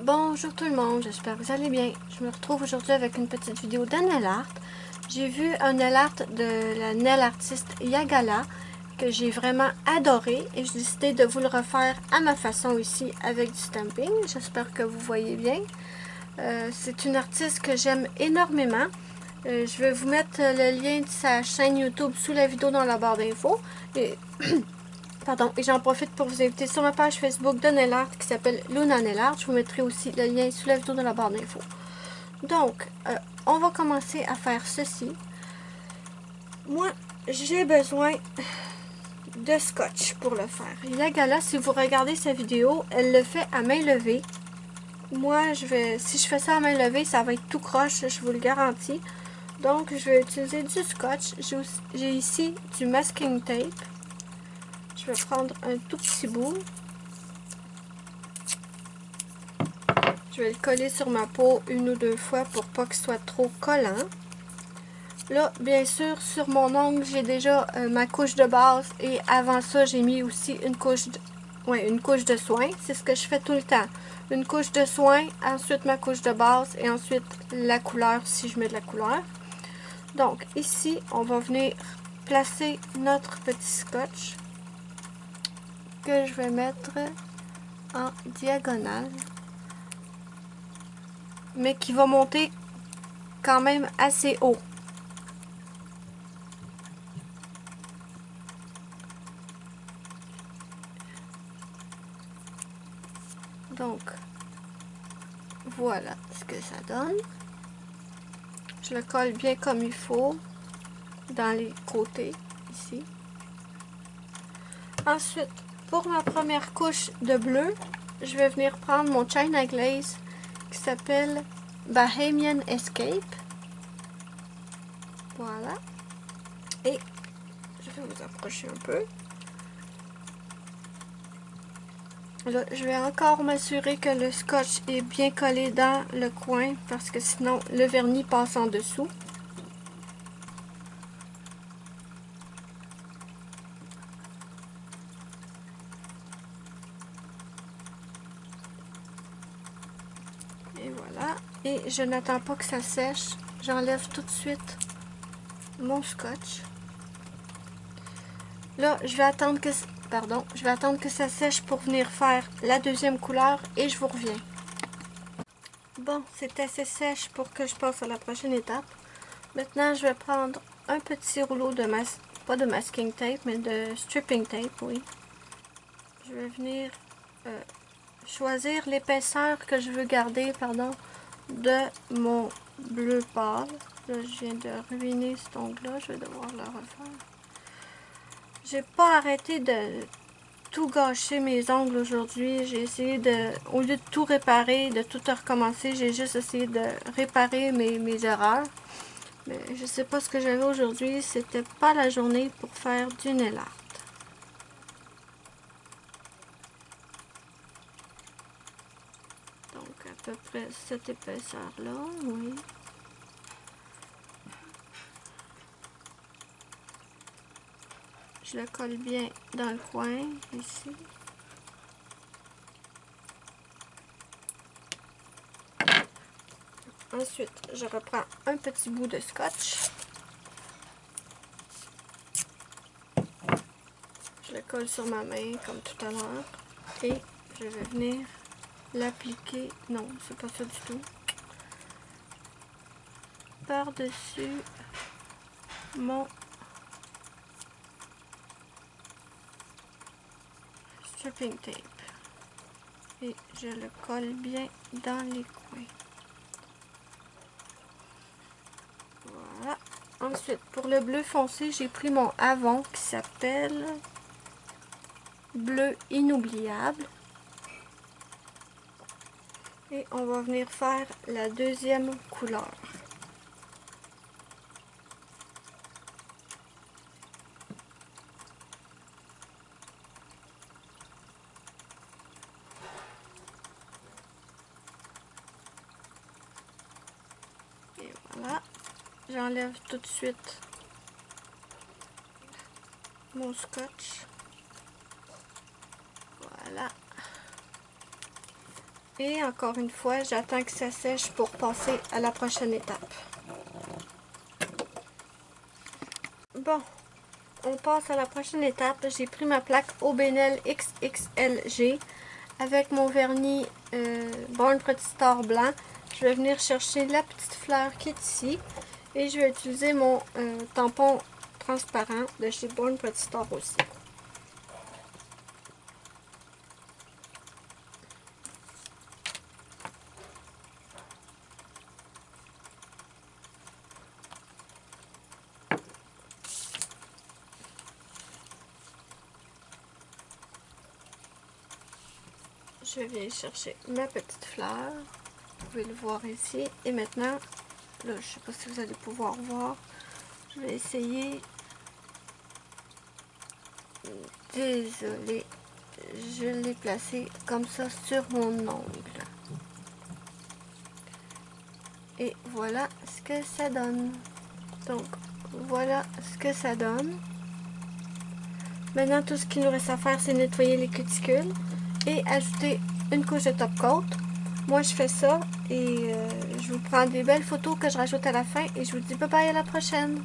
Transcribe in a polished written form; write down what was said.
Bonjour tout le monde, j'espère que vous allez bien. Je me retrouve aujourd'hui avec une petite vidéo de nail art. J'ai vu un nail art de la nail artiste Yagala que j'ai vraiment adoré et j'ai décidé de vous le refaire à ma façon ici avec du stamping. J'espère que vous voyez bien. C'est une artiste que j'aime énormément. Je vais vous mettre le lien de sa chaîne YouTube sous la vidéo dans la barre d'infos. Pardon, et j'en profite pour vous inviter sur ma page Facebook de nail art qui s'appelle Luna Nail Art. Je vous mettrai aussi le lien sous la vidéo dans la barre d'infos. Donc, on va commencer à faire ceci. Moi, j'ai besoin de scotch pour le faire. Yagala, si vous regardez sa vidéo, elle le fait à main levée. Moi, si je fais ça à main levée, ça va être tout croche, je vous le garantis. Donc, je vais utiliser du scotch. J'ai ici du masking tape. Je vais prendre un tout petit bout. Je vais le coller sur ma peau une ou deux fois pour pas qu'il soit trop collant. Là, bien sûr, sur mon ongle, j'ai déjà ma couche de base et avant ça, j'ai mis aussi une couche de soin. C'est ce que je fais tout le temps. Une couche de soin, ensuite ma couche de base et ensuite la couleur si je mets de la couleur. Donc, ici, on va venir placer notre petit scotch que je vais mettre en diagonale, mais qui va monter quand même assez haut. Donc, voilà ce que ça donne. Je le colle bien comme il faut dans les côtés, ici. Ensuite, pour ma première couche de bleu, je vais venir prendre mon China Glaze qui s'appelle Bahamian Escape. Voilà. Et je vais vous approcher un peu. Là, je vais encore m'assurer que le scotch est bien collé dans le coin parce que sinon le vernis passe en dessous. Et voilà. Et je n'attends pas que ça sèche. J'enlève tout de suite mon scotch. Là, je vais attendre que ça sèche pour venir faire la deuxième couleur et je vous reviens. Bon, c'est assez sèche pour que je passe à la prochaine étape. Maintenant, je vais prendre un petit rouleau de pas de masking tape, mais de stripping tape, oui. Je vais venir choisir l'épaisseur que je veux garder, de mon bleu pâle. Là, je viens de ruiner cet ongle-là, je vais devoir le refaire. J'ai pas arrêté de tout gâcher mes ongles aujourd'hui. J'ai essayé au lieu de tout réparer, de tout recommencer, j'ai juste essayé de réparer mes erreurs. Mais je sais pas ce que j'avais aujourd'hui, c'était pas la journée pour faire du nail art. Donc à peu près cette épaisseur-là, oui. Je le colle bien dans le coin, ici. Ensuite, je reprends un petit bout de scotch. Je le colle sur ma main comme tout à l'heure. Et je vais venir l'appliquer. Non, c'est pas ça du tout. Par-dessus mon stripping tape. Et je le colle bien dans les coins. Voilà. Ensuite, pour le bleu foncé, j'ai pris mon Avon qui s'appelle Bleu Inoubliable. Et on va venir faire la deuxième couleur. Et voilà. J'enlève tout de suite mon scotch. Voilà. Et encore une fois, j'attends que ça sèche pour passer à la prochaine étape. Bon, on passe à la prochaine étape. J'ai pris ma plaque Aubénel XXLG avec mon vernis Born Pretty Star blanc. Je vais venir chercher la petite fleur qui est ici. Et je vais utiliser mon tampon transparent de chez Born Pretty Star aussi. Je viens chercher ma petite fleur. Vous pouvez le voir ici. Et maintenant, là, je ne sais pas si vous allez pouvoir voir. Je vais essayer. Désolée. Je l'ai placé comme ça sur mon ongle. Et voilà ce que ça donne. Donc, voilà ce que ça donne. Maintenant, tout ce qu'il nous reste à faire, c'est nettoyer les cuticules et ajouter une couche de top coat. Moi, je fais ça et je vous prends des belles photos que je rajoute à la fin et je vous dis bye bye à la prochaine.